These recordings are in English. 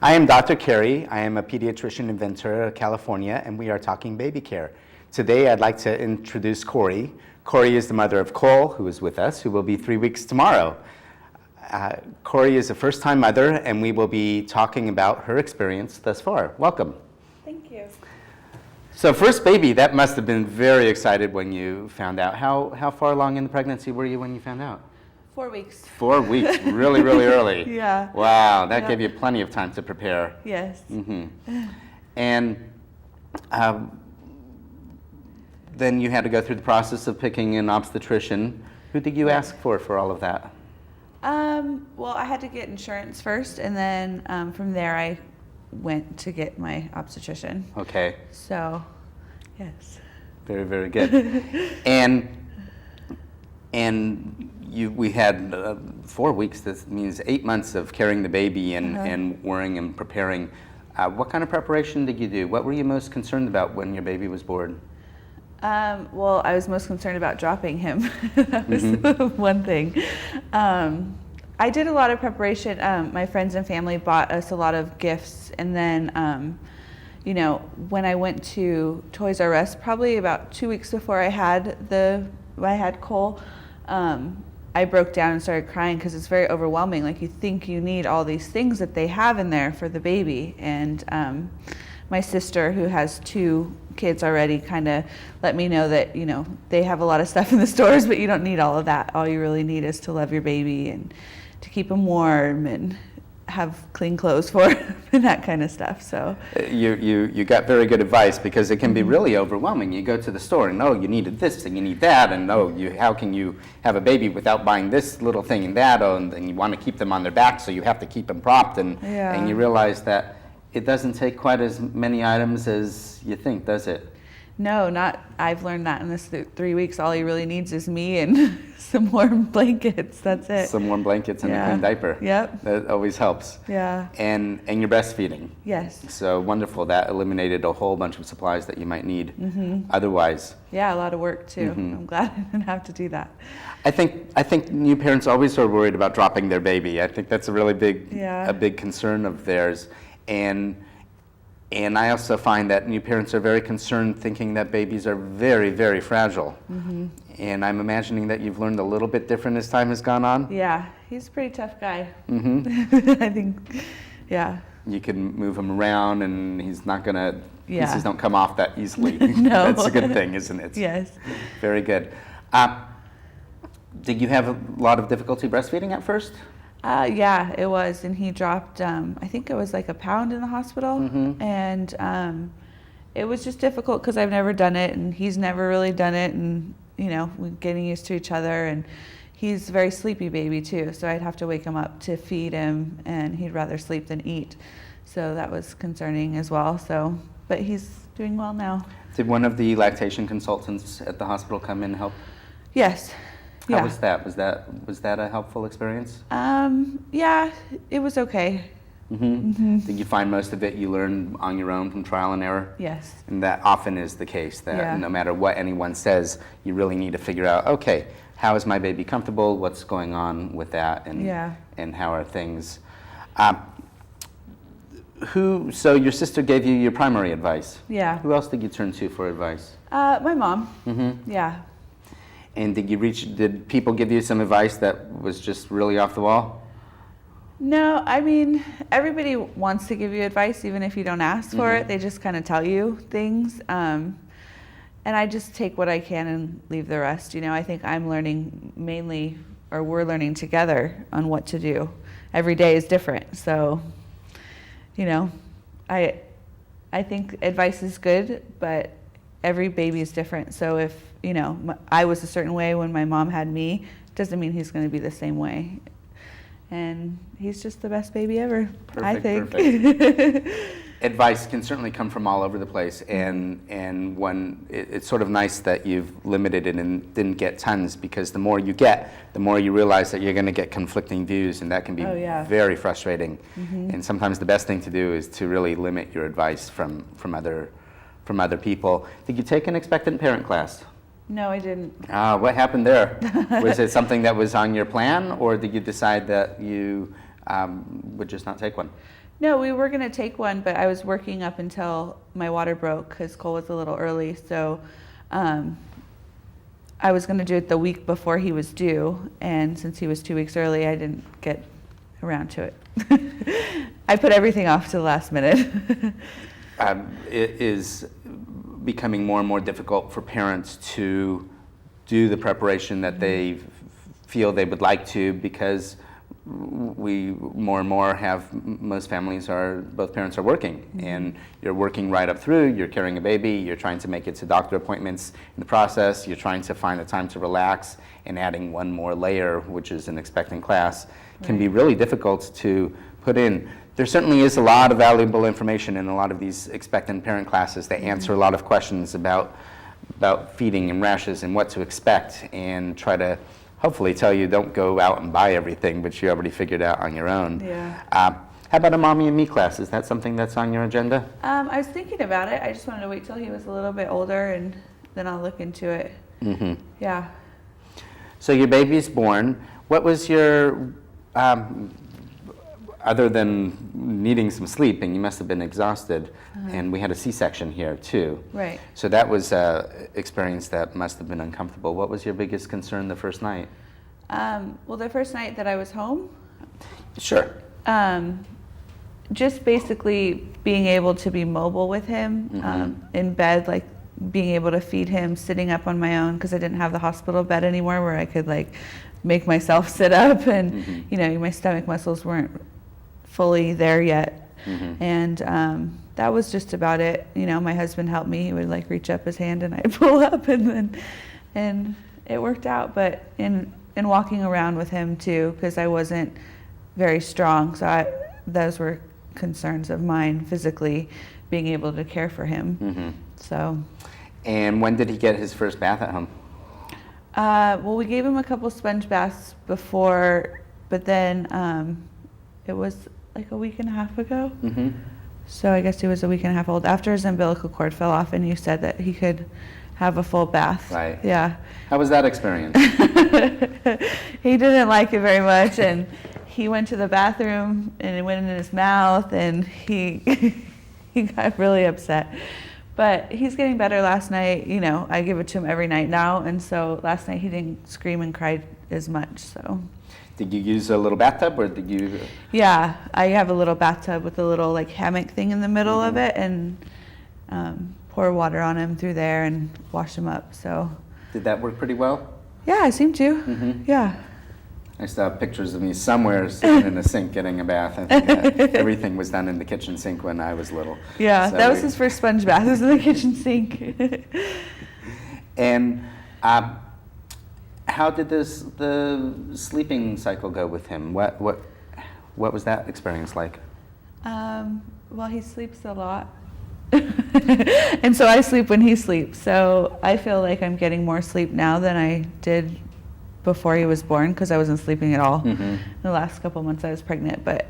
I am Dr. Carey. I am a pediatrician in Ventura, California, and we are talking baby care. Today, I'd like to introduce Corey. Corey is the mother of Cole, who is with us, who will be 3 weeks tomorrow. Corey is a first-time mother, and we will be talking about her experience thus far. Welcome. Thank you. So first baby, that must have been very excited when you found out. How far along in the pregnancy were you when you found out? 4 weeks. 4 weeks, really, really early. Yeah. Wow, that gave you plenty of time to prepare. Yes. And then you had to go through the process of picking an obstetrician. Who did you ask for all of that? Well, I had to get insurance first, and then from there I went to get my obstetrician. Okay. So, yes. Very, very good. And we had 4 weeks. This means 8 months of carrying the baby and worrying and preparing. What kind of preparation did you do? What were you most concerned about when your baby was born? Well, I was most concerned about dropping him. That was one thing. I did a lot of preparation. My friends and family bought us a lot of gifts, and then you know, when I went to Toys R Us, probably about 2 weeks before I had Cole, I broke down and started crying because it's very overwhelming. Like, you think you need all these things that they have in there for the baby, and my sister, who has 2 kids already, kind of let me know that, you know, they have a lot of stuff in the stores, but you don't need all of that. All you really need is to love your baby and to keep him warm and have clean clothes for him and that kind of stuff. So you got very good advice, because it can be really overwhelming. You go to the store and, oh, you needed this and you need that, and how can you have a baby without buying this little thing and that, and you want to keep them on their back, so you have to keep them propped, and you realize that it doesn't take quite as many items as you think, does it? No, not. I've learned that in this 3 weeks. All he really needs is me and some warm blankets. That's it. Some warm blankets and a clean diaper. Yep. That always helps. Yeah. And you're breastfeeding. Yes. So wonderful. That eliminated a whole bunch of supplies that you might need otherwise. Yeah, a lot of work too. I'm glad I didn't have to do that. I think new parents always are worried about dropping their baby. I think that's a really big concern of theirs. And I also find that new parents are very concerned, thinking that babies are very, very fragile. And I'm imagining that you've learned a little bit different as time has gone on. Yeah, he's a pretty tough guy. I think, yeah. You can move him around, and he's not going to, pieces don't come off that easily. No. That's a good thing, isn't it? Yes. Very good. Did you have a lot of difficulty breastfeeding at first? Yeah, it was, and he dropped, I think it was like 1 pound in the hospital, and it was just difficult because I've never done it, and he's never really done it, and, you know, we're getting used to each other, and he's a very sleepy baby too, so I'd have to wake him up to feed him, and he'd rather sleep than eat, so that was concerning as well, but he's doing well now. Did one of the lactation consultants at the hospital come in and help? Yes. How was that? Was that a helpful experience? Yeah, it was okay. Did you find most of it you learned on your own from trial and error? Yes. And that often is the case, that no matter what anyone says, you really need to figure out, okay, how is my baby comfortable? What's going on with that? And how are things? So your sister gave you your primary advice. Yeah. Who else did you turn to for advice? My mom. Yeah. And did people give you some advice that was just really off the wall? No, I mean, everybody wants to give you advice, even if you don't ask for it. They just kind of tell you things. And I just take what I can and leave the rest. You know, I think I'm learning mainly, or we're learning together on what to do. Every day is different. So, you know, I think advice is good, but every baby is different. So if, you know, I was a certain way when my mom had me, doesn't mean he's going to be the same way. And he's just the best baby ever, I think. Perfect. Advice can certainly come from all over the place, and when it's sort of nice that you've limited it and didn't get tons, because the more you get, the more you realize that you're going to get conflicting views, and that can be very frustrating. And sometimes the best thing to do is to really limit your advice from other people. Did you take an expectant parent class? No, I didn't. What happened there? Was it something that was on your plan, or did you decide that you would just not take one? No, we were gonna take one, but I was working up until my water broke because Cole was a little early. So I was gonna do it the week before he was due, and since he was 2 weeks early, I didn't get around to it. I put everything off to the last minute. It is becoming more and more difficult for parents to do the preparation that they feel they would like to, because we more and more have, most families are, both parents are working, and you're working right up through, you're carrying a baby, you're trying to make it to doctor appointments in the process, you're trying to find the time to relax, and adding one more layer, which is an expectant class, can be really difficult to put in. There certainly is a lot of valuable information in a lot of these expectant parent classes that answer a lot of questions about feeding and rashes and what to expect, and try to hopefully tell you don't go out and buy everything, which you already figured out on your own. Yeah. How about a mommy and me class? Is that something that's on your agenda? I was thinking about it. I just wanted to wait till he was a little bit older, and then I'll look into it. Mm-hmm. Yeah. So your baby's born. What was your, other than needing some sleep, and you must have been exhausted, and we had a C-section here too. Right. So that was an experience that must have been uncomfortable. What was your biggest concern the first night? Well, the first night that I was home, Sure. just basically being able to be mobile with him in bed, like being able to feed him sitting up on my own, because I didn't have the hospital bed anymore where I could like make myself sit up, and you know, my stomach muscles weren't fully there yet. And that was just about it. You know, my husband helped me. He would like reach up his hand and I'd pull up, and it worked out. But in walking around with him too, because I wasn't very strong, so those were concerns of mine, physically being able to care for him. So. And when did he get his first bath at home? Well, we gave him a couple sponge baths before, but then it was like a week and a half ago. So I guess he was a week and a half old after his umbilical cord fell off, and you said that he could have a full bath. Right. Yeah. How was that experience? He didn't like it very much, and he went to the bathroom and it went in his mouth, and he he got really upset. But he's getting better. Last night, you know, I give it to him every night now, and so last night he didn't scream and cry as much. So. Did you use a little bathtub, or did you? Yeah, I have a little bathtub with a little like hammock thing in the middle of it, and pour water on him through there and wash him up. So. Did that work pretty well? Yeah, I seem to. Yeah. I still have pictures of me somewhere sitting in a sink getting a bath. I think everything was done in the kitchen sink when I was little. Yeah, So that was his first sponge bath. It was in the kitchen sink. And how did the sleeping cycle go with him? What was that experience like? Well, he sleeps a lot. And so I sleep when he sleeps. So I feel like I'm getting more sleep now than I did before he was born, because I wasn't sleeping at all in the last couple months I was pregnant. But,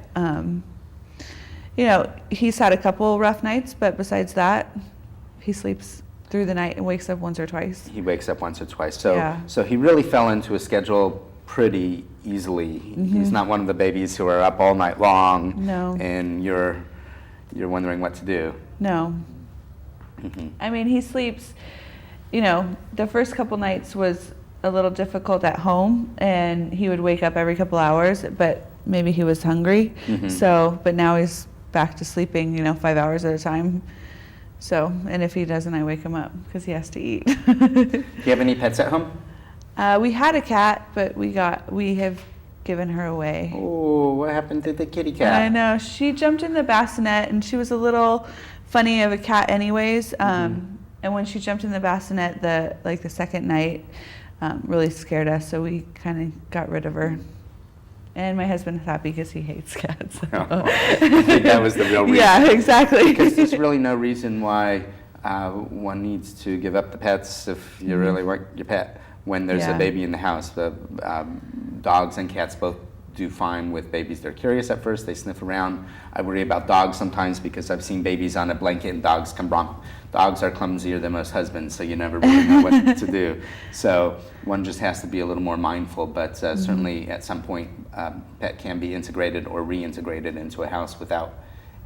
you know, he's had a couple rough nights, but besides that, he sleeps through the night and wakes up once or twice. He wakes up once or twice. So, Yeah. so he really fell into a schedule pretty easily. He's not one of the babies who are up all night long. No. And you're wondering what to do. No. I mean, he sleeps, you know, the first couple nights was a little difficult at home, and he would wake up every couple hours, but maybe he was hungry. So, but now he's back to sleeping, you know, 5 hours at a time. So, and if he doesn't, I wake him up because he has to eat. Do you have any pets at home? We had a cat, but we have given her away. Oh, what happened to the kitty cat? I know. She jumped in the bassinet, and she was a little funny of a cat anyways. And when she jumped in the bassinet, the second night, really scared us, so we kind of got rid of her. And my husband is happy because he hates cats. So. I think that was the real reason. Yeah, exactly. Because there's really no reason why one needs to give up the pets if you really want your pet when there's a baby in the house. The dogs and cats both do fine with babies. They're curious at first, they sniff around. I worry about dogs sometimes because I've seen babies on a blanket and dogs come romp. Dogs are clumsier than most husbands, so you never really know what to do. So one just has to be a little more mindful, but certainly at some point pet can be integrated or reintegrated into a house without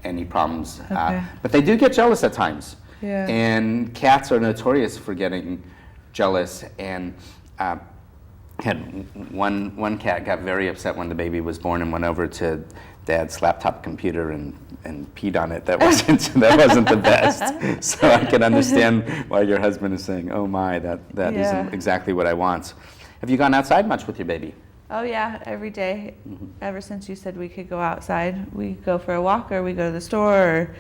any problems. Okay. But they do get jealous at times. Yeah. And cats are notorious for getting jealous. And had one cat got very upset when the baby was born and went over to Dad's laptop computer and peed on it. That wasn't the best. So I can understand why your husband is saying, "Oh my, that isn't exactly what I want." Have you gone outside much with your baby? Oh yeah, every day. Ever since you said we could go outside, we go for a walk, or we go to the store, or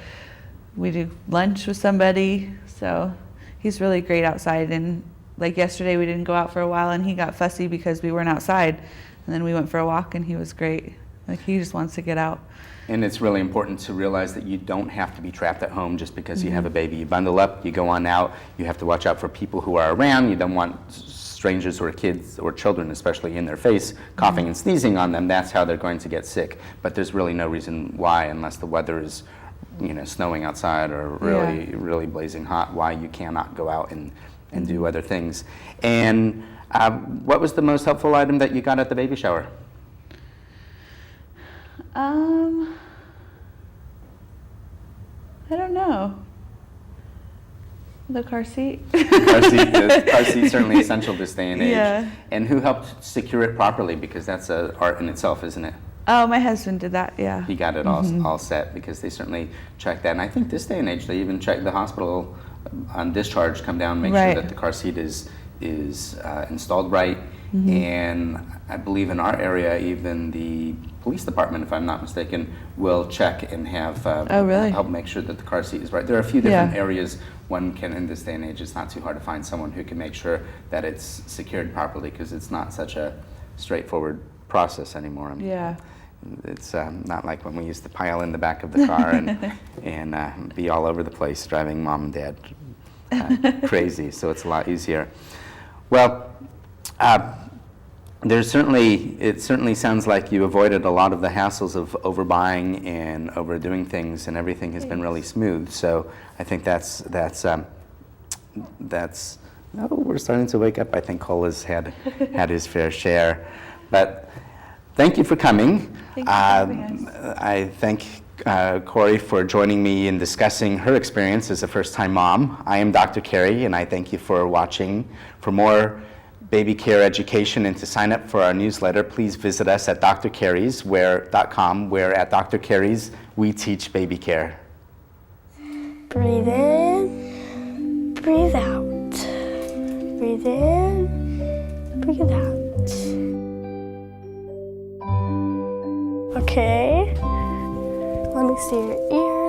we do lunch with somebody. So he's really great outside. And like yesterday, we didn't go out for a while, and he got fussy because we weren't outside. And then we went for a walk, and he was great. Like, he just wants to get out. And it's really important to realize that you don't have to be trapped at home just because you have a baby. You bundle up, you go on out. You have to watch out for people who are around. You don't want strangers or kids or children, especially in their face, coughing and sneezing on them. That's how they're going to get sick. But there's really no reason why, unless the weather is, snowing outside or really blazing hot, why you cannot go out and do other things. And what was the most helpful item that you got at the baby shower? I don't know. The car seat. The car seat's certainly essential this day and age. Yeah. And who helped secure it properly? Because that's an art in itself, isn't it? Oh, my husband did that, yeah. He got it all set, because they certainly check that. And I think this day and age, they even check the hospital on discharge, come down, make sure that the car seat is installed right. And I believe in our area, even the police department, if I'm not mistaken, will check and have help make sure that the car seat is right. There are a few different areas one can, in this day and age, it's not too hard to find someone who can make sure that it's secured properly, because it's not such a straightforward process anymore. It's not like when we used to pile in the back of the car and be all over the place driving mom and dad crazy. So it's a lot easier. Well, it certainly sounds like you avoided a lot of the hassles of overbuying and overdoing things, and everything has been really smooth. So I think that's. Oh, we're starting to wake up. I think Cole has had his fair share, but thank you for coming. Thank you for having us. I thank Corey for joining me in discussing her experience as a first-time mom. I am Dr. Carey, and I thank you for watching. For more baby care education and to sign up for our newsletter, please visit us at drcarey's.com, where at Dr. Carey's we teach baby care. Breathe in, breathe out. Breathe in, breathe out. Okay. Let me see your ears.